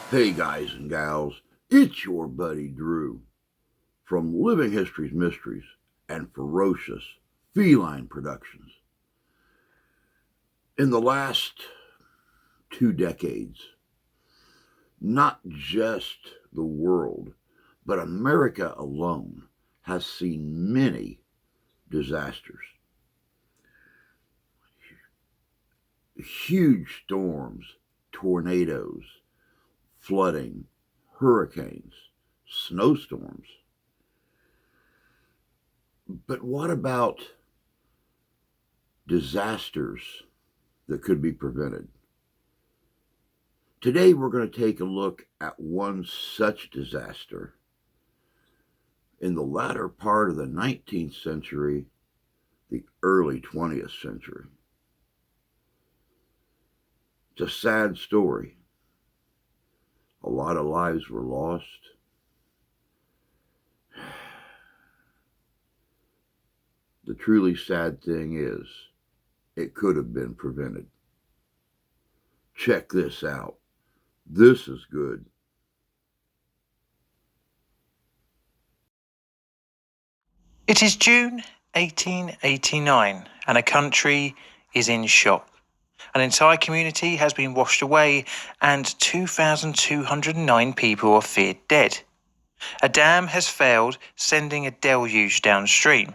Hey guys and gals, it's your buddy Drew from Living History's Mysteries and Ferocious Feline Productions. In the last 2 decades, not just the world, but America alone has seen many disasters. Huge storms, tornadoes, flooding, hurricanes, snowstorms. But what about disasters that could be prevented? Today we're going to take a look at one such disaster in the latter part of the 19th century, the early 20th century. It's a sad story. A lot of lives were lost. The truly sad thing is, it could have been prevented. Check this out. This is good. It is June 1889 and a country is in shock. An entire community has been washed away and 2,209 people are feared dead. A dam has failed, sending a deluge downstream.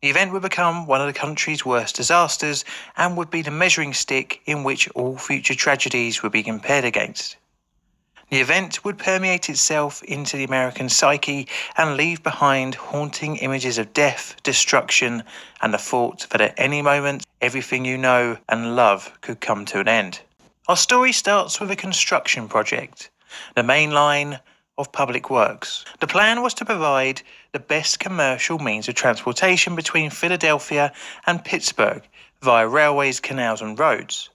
The event would become one of the country's worst disasters and would be the measuring stick in which all future tragedies would be compared against. The event would permeate itself into the American psyche and leave behind haunting images of death, destruction, and the thought that at any moment everything you know and love could come to an end. Our story starts with a construction project, the main line of public works. The plan was to provide the best commercial means of transportation between Philadelphia and Pittsburgh via railways, canals, and roads.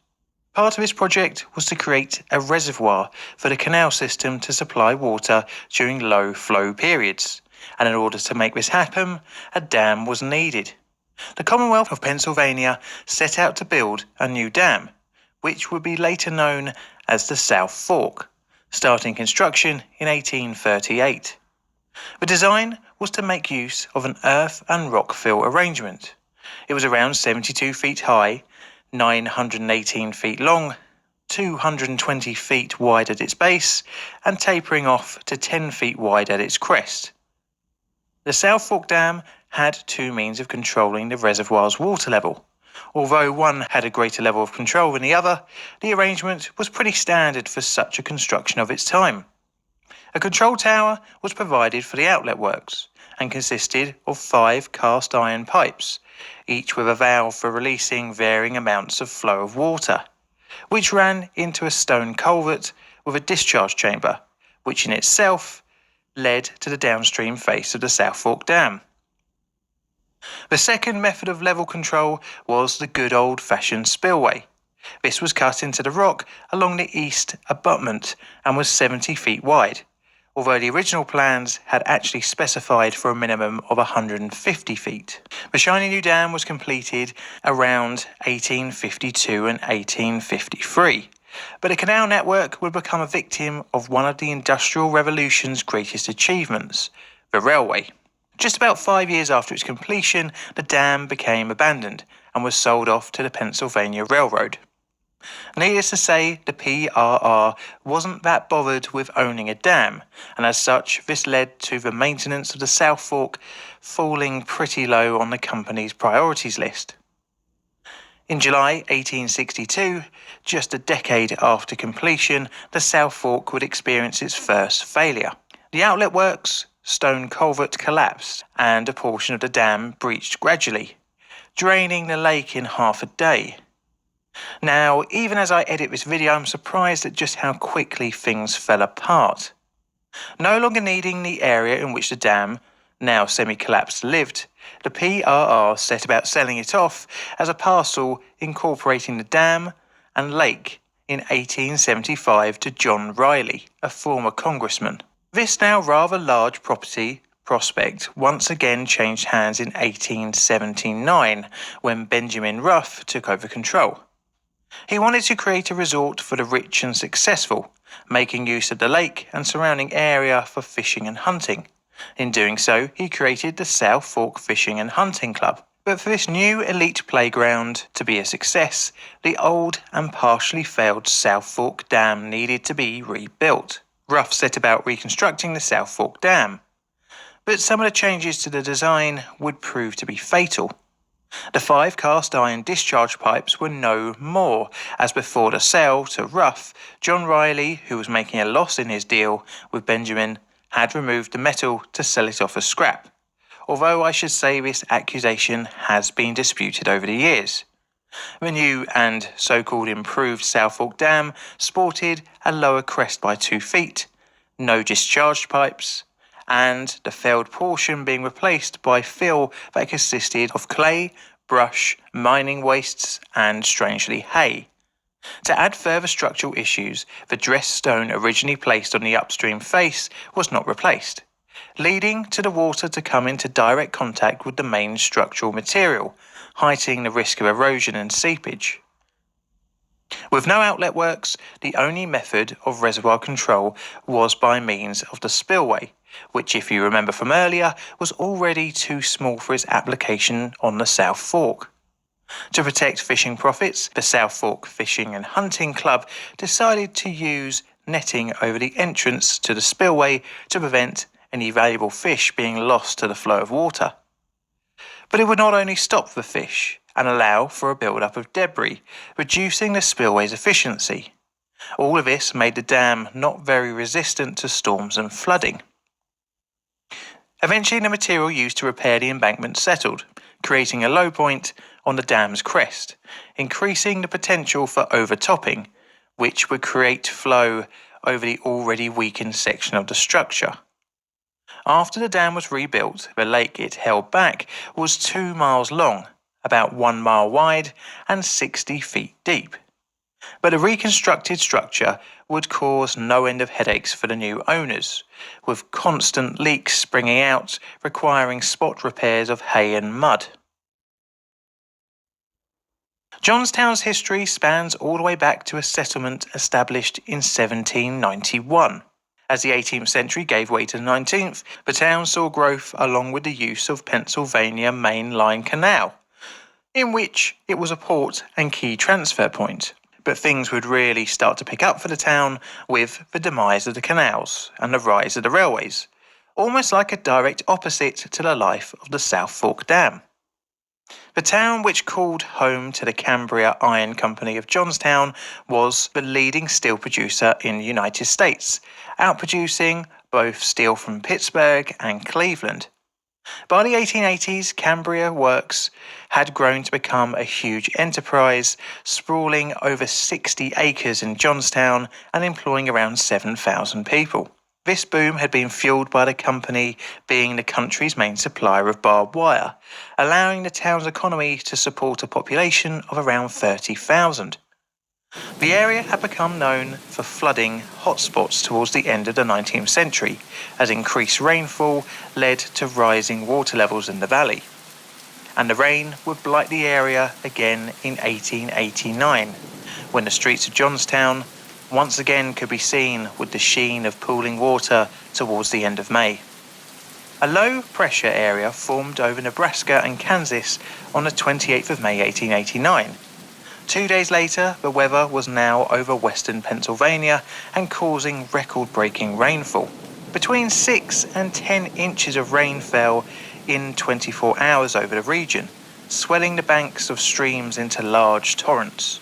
Part of this project was to create a reservoir for the canal system to supply water during low flow periods, and in order to make this happen, a dam was needed. The Commonwealth of Pennsylvania set out to build a new dam, which would be later known as the South Fork, starting construction in 1838. The design was to make use of an earth and rock fill arrangement. It was around 72 feet high, 918 feet long, 220 feet wide at its base, and tapering off to 10 feet wide at its crest. The South Fork Dam had two means of controlling the reservoir's water level. Although one had a greater level of control than the other, the arrangement was pretty standard for such a construction of its time. A control tower was provided for the outlet works and consisted of 5 cast iron pipes, each with a valve for releasing varying amounts of flow of water, which ran into a stone culvert with a discharge chamber, which in itself led to the downstream face of the South Fork Dam. The second method of level control was the good old-fashioned spillway. This was cut into the rock along the east abutment and was 70 feet wide, although the original plans had actually specified for a minimum of 150 feet. The shiny new dam was completed around 1852 and 1853, but the canal network would become a victim of one of the Industrial Revolution's greatest achievements, the railway. Just about 5 years after its completion, the dam became abandoned and was sold off to the Pennsylvania Railroad. Needless to say, the PRR wasn't that bothered with owning a dam, and as such, this led to the maintenance of the South Fork falling pretty low on the company's priorities list. In July 1862, just a decade after completion, the South Fork would experience its first failure. The outlet works stone culvert collapsed and a portion of the dam breached gradually, draining the lake in half a day. Now, even as I edit this video, I'm surprised at just how quickly things fell apart. No longer needing the area in which the dam, now semi-collapsed, lived, the PRR set about selling it off as a parcel incorporating the dam and lake in 1875 to John Riley, a former congressman. This now rather large property prospect once again changed hands in 1879 when Benjamin Ruff took over control. He wanted to create a resort for the rich and successful, making use of the lake and surrounding area for fishing and hunting. In doing so, he created the South Fork Fishing and Hunting Club. But for this new elite playground to be a success, the old and partially failed South Fork Dam needed to be rebuilt. Ruff set about reconstructing the South Fork Dam, but some of the changes to the design would prove to be fatal. The 5 cast iron discharge pipes were no more, as before the sale to Ruff, John Riley, who was making a loss in his deal with Benjamin, had removed the metal to sell it off as scrap, although I should say this accusation has been disputed over the years. The new and so-called improved South Fork Dam sported a lower crest by 2 feet, no discharge pipes, and the failed portion being replaced by fill that consisted of clay, brush, mining wastes, and, strangely, hay. To add further structural issues, the dressed stone originally placed on the upstream face was not replaced, leading to the water to come into direct contact with the main structural material, heightening the risk of erosion and seepage. With no outlet works, the only method of reservoir control was by means of the spillway, which, if you remember from earlier, was already too small for its application on the South Fork. To protect fishing profits, the South Fork Fishing and Hunting Club decided to use netting over the entrance to the spillway to prevent any valuable fish being lost to the flow of water. But it would not only stop the fish and allow for a build-up of debris, reducing the spillway's efficiency. All of this made the dam not very resistant to storms and flooding. Eventually, the material used to repair the embankment settled, creating a low point on the dam's crest, increasing the potential for overtopping, which would create flow over the already weakened section of the structure. After the dam was rebuilt, the lake it held back was 2 miles long, about 1 mile wide, and 60 feet deep. But a reconstructed structure would cause no end of headaches for the new owners, with constant leaks springing out, requiring spot repairs of hay and mud. Johnstown's history spans all the way back to a settlement established in 1791. As the 18th century gave way to the 19th, the town saw growth along with the use of Pennsylvania Main Line Canal, in which it was a port and key transfer point. But things would really start to pick up for the town with the demise of the canals and the rise of the railways, almost like a direct opposite to the life of the South Fork Dam. The town, which called home to the Cambria Iron Company of Johnstown, was the leading steel producer in the United States, outproducing both steel from Pittsburgh and Cleveland. By the 1880s, Cambria Works had grown to become a huge enterprise, sprawling over 60 acres in Johnstown and employing around 7,000 people. This boom had been fueled by the company being the country's main supplier of barbed wire, allowing the town's economy to support a population of around 30,000. The area had become known for flooding hotspots towards the end of the 19th century, as increased rainfall led to rising water levels in the valley. And the rain would blight the area again in 1889, when the streets of Johnstown once again could be seen with the sheen of pooling water towards the end of May. A low-pressure area formed over Nebraska and Kansas on the 28th of May 1889. 2 days later, the weather was now over western Pennsylvania and causing record-breaking rainfall. Between 6 and 10 inches of rain fell in 24 hours over the region, swelling the banks of streams into large torrents.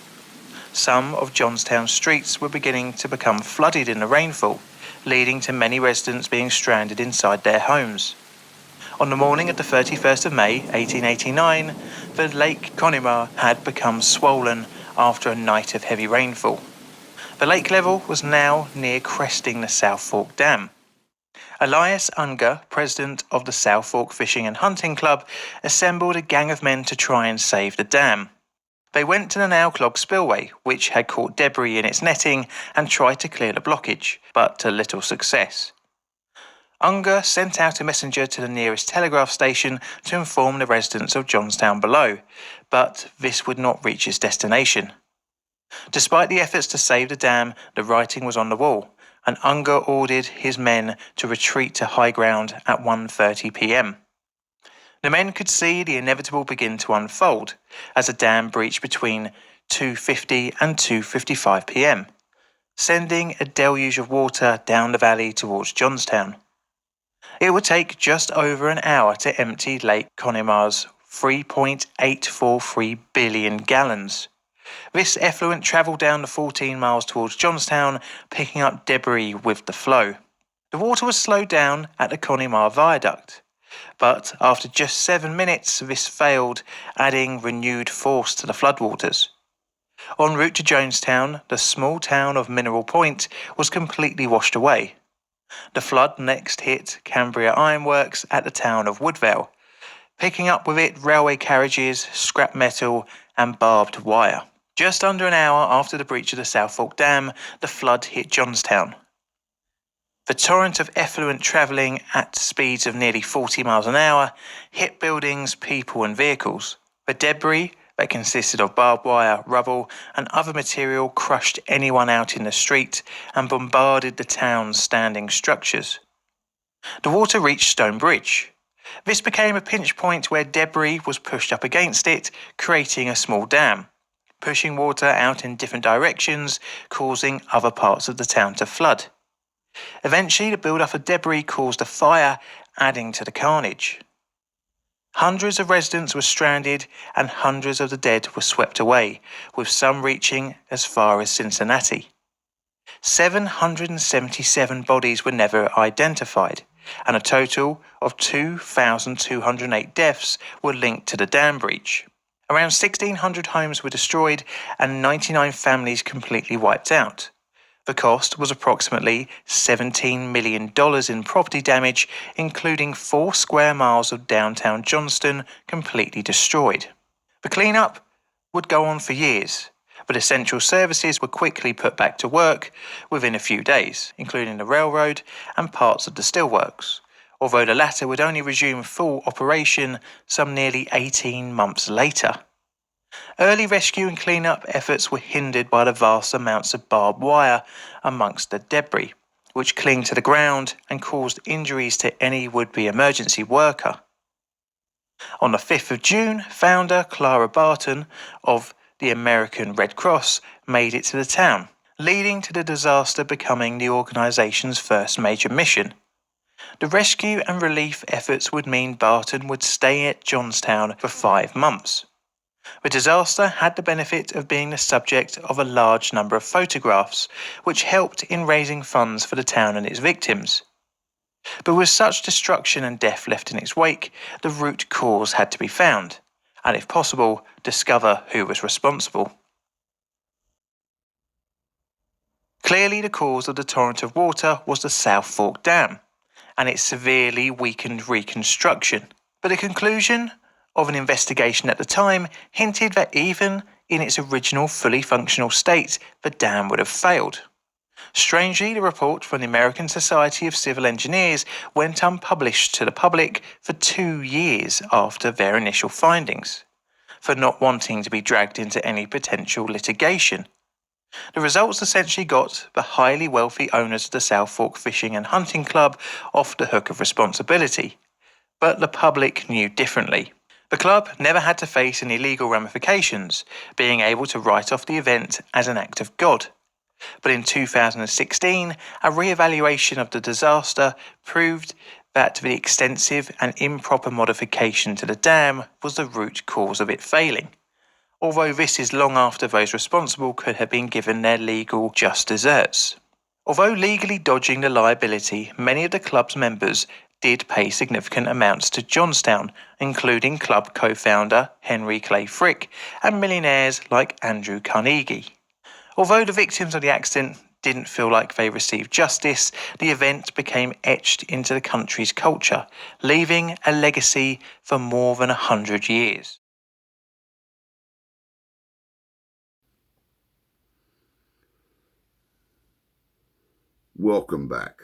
Some of Johnstown's streets were beginning to become flooded in the rainfall, leading to many residents being stranded inside their homes. On the morning of the 31st of May, 1889, the Lake Conemaugh had become swollen after a night of heavy rainfall. The lake level was now near cresting the South Fork Dam. Elias Unger, president of the South Fork Fishing and Hunting Club, assembled a gang of men to try and save the dam. They went to the now clogged spillway, which had caught debris in its netting, and tried to clear the blockage, but to little success. Unger sent out a messenger to the nearest telegraph station to inform the residents of Johnstown below, but this would not reach its destination. Despite the efforts to save the dam, the writing was on the wall, and Unger ordered his men to retreat to high ground at 1:30 p.m. The men could see the inevitable begin to unfold as the dam breached between 2:50 and 2:55 p.m., sending a deluge of water down the valley towards Johnstown. It would take just over an hour to empty Lake Conimar's 3.843 billion gallons. This effluent travelled down the 14 miles towards Johnstown, picking up debris with the flow. The water was slowed down at the Connemara Viaduct, but after just 7 minutes this failed, adding renewed force to the floodwaters. En route to Johnstown, the small town of Mineral Point was completely washed away. The flood next hit Cambria Ironworks at the town of Woodvale, picking up with it railway carriages, scrap metal and barbed wire. Just under an hour after the breach of the South Fork Dam, the flood hit Johnstown. The torrent of effluent travelling at speeds of nearly 40 miles an hour hit buildings, people and vehicles. The debris that consisted of barbed wire, rubble and other material crushed anyone out in the street and bombarded the town's standing structures. The water reached Stone Bridge. This became a pinch point where debris was pushed up against it, creating a small dam, pushing water out in different directions, causing other parts of the town to flood. Eventually, the build-up of debris caused a fire, adding to the carnage. Hundreds of residents were stranded and hundreds of the dead were swept away, with some reaching as far as Cincinnati. 777 bodies were never identified, and a total of 2,208 deaths were linked to the dam breach. Around 1,600 homes were destroyed and 99 families completely wiped out. The cost was approximately $17 million in property damage, including 4 square miles of downtown Johnstown completely destroyed. The cleanup would go on for years, but essential services were quickly put back to work within a few days, including the railroad and parts of the steelworks, although the latter would only resume full operation some nearly 18 months later. Early rescue and cleanup efforts were hindered by the vast amounts of barbed wire amongst the debris, which clinged to the ground and caused injuries to any would-be emergency worker. On the 5th of June, founder Clara Barton of the American Red Cross made it to the town, leading to the disaster becoming the organization's first major mission. The rescue and relief efforts would mean Barton would stay at Johnstown for 5 months. The disaster had the benefit of being the subject of a large number of photographs, which helped in raising funds for the town and its victims. But with such destruction and death left in its wake, the root cause had to be found, and if possible, discover who was responsible. Clearly, the cause of the torrent of water was the South Fork Dam, and its severely weakened reconstruction. But the conclusion of an investigation at the time hinted that even in its original fully functional state, the dam would have failed. Strangely, the report from the American Society of Civil Engineers went unpublished to the public for 2 years after their initial findings, for not wanting to be dragged into any potential litigation. The results essentially got the highly wealthy owners of the South Fork Fishing and Hunting Club off the hook of responsibility, but the public knew differently. The club never had to face any legal ramifications, being able to write off the event as an act of God. But in 2016, a re-evaluation of the disaster proved that the extensive and improper modification to the dam was the root cause of it failing, although this is long after those responsible could have been given their legal just desserts. Although legally dodging the liability, many of the club's members did pay significant amounts to Johnstown, including club co-founder Henry Clay Frick and millionaires like Andrew Carnegie. Although the victims of the accident didn't feel like they received justice, the event became etched into the country's culture, leaving a legacy for more than 100 years. Welcome back.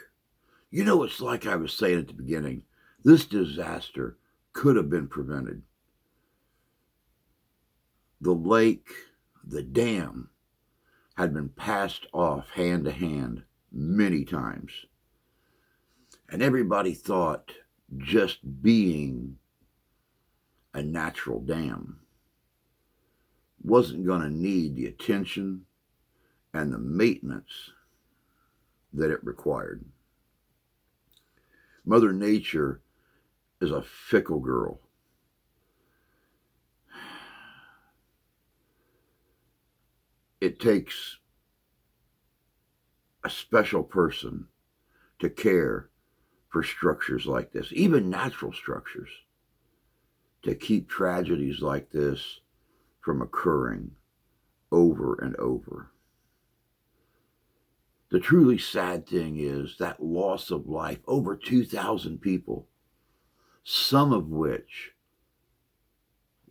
You know, it's like I was saying at the beginning, this disaster could have been prevented. The lake, the dam, had been passed off hand to hand many times. And everybody thought just being a natural dam wasn't going to need the attention and the maintenance that it required. Mother Nature is a fickle girl. It takes a special person to care for structures like this, even natural structures, to keep tragedies like this from occurring over and over. The truly sad thing is that loss of life, over 2,000 people, some of which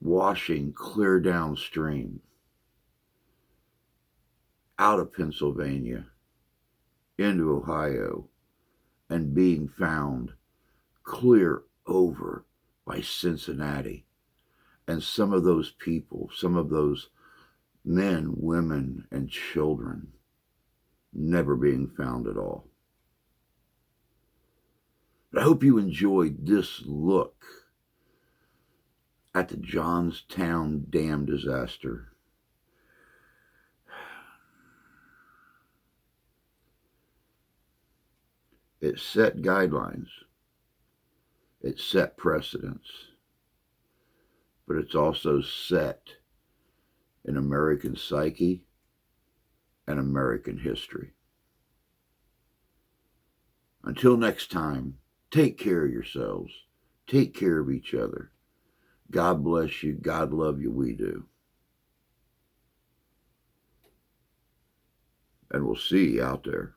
washing clear downstream out of Pennsylvania into Ohio and being found clear over by Cincinnati. And some of those people, some of those men, women, and children never being found at all. But I hope you enjoyed this look at the Johnstown dam disaster. It set guidelines. It set precedents. But it's also set in American psyche and American history. Until next time, take care of yourselves. Take care of each other. God bless you. God love you. We do. And we'll see you out there.